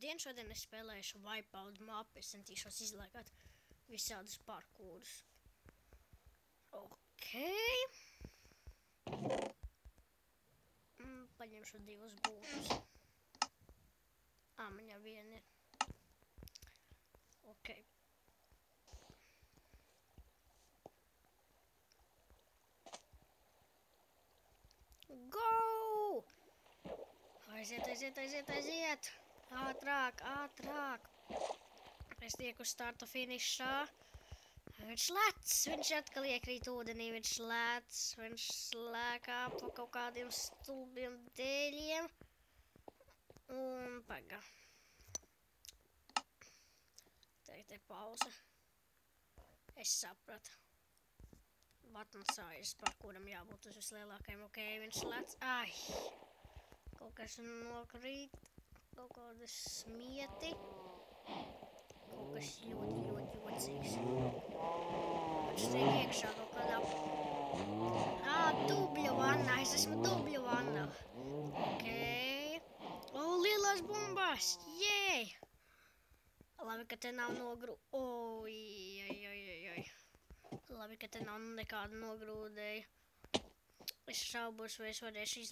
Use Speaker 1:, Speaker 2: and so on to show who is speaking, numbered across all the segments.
Speaker 1: Labdien, šodien es spēlēšu Wipeout mapu, es centīšos izlēkāt visādus parkūrus. Ok. Paņemšu divus būtus. Man jau vien ir. Ok. Go! Aiziet! Ātrāk! Es tieku starta finišā. Viņš lec! Viņš atkal iekrīt ūdenī, viņš slēkā pa kaut kādiem stulbiem dēļiem. Un paga. Tagad ir pauze. Es sapratu. Button size, par kuram jābūt uz vislielākajiem. Ok, viņš lec. Ai! Kaut kas nokrīt. Kaut kāda smieti. Kaut kas ļoti jocīgs. Viņš tiek iekšā kaut kādā... Dubļu vannā. Es esmu dubļu vannā. Ok. Lielās bumbas. Jē! Labi, ka te nav oi. Labi, ka te nav nekāda nogrūdēja. Es šaubos, vai es varēšu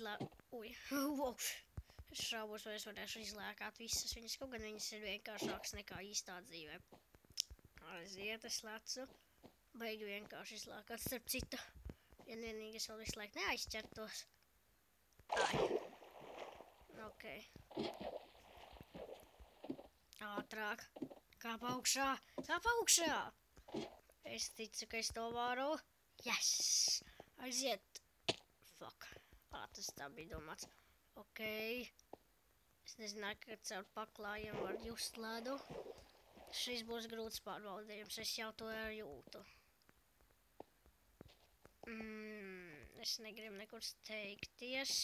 Speaker 1: Es šaubos, vai es varēšu izlēkāt visas viņas. Kaut gan viņas ir vienkāršākas nekā īstā dzīvē. Aiziet, es lecu. Baigi vienkārši izlēkāt, starp citu. Vienīgi es vēl visu laiku neaizķertos. Ai. Ok. Ātrāk. Kāp augšā! Es ticu, ka es to varu. Yes! Aiziet! Fuck. Tas tā bija domāts. Ok. Es nezināju, ka caur paklājiem var just ledu. Šis būs grūts pārbaudījums. Es jau to jūtu. Es negribu nekur steigties,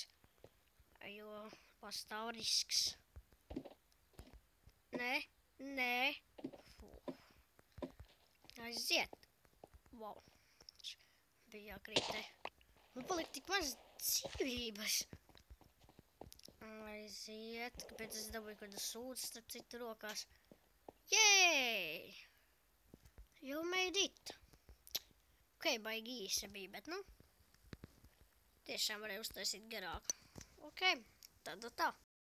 Speaker 1: jo pastāv risks. Nē. Aiziet. Wow. Bija jākrīt. Man palika tik maz dzīvības. Aiziet. Kāpēc es dabūju kādu sūdzi starp citu rokās? Yay! You made it. Ok, baigi īsa bija, bet tiešām varēju uztaisīt garāk. Ok, tad tā.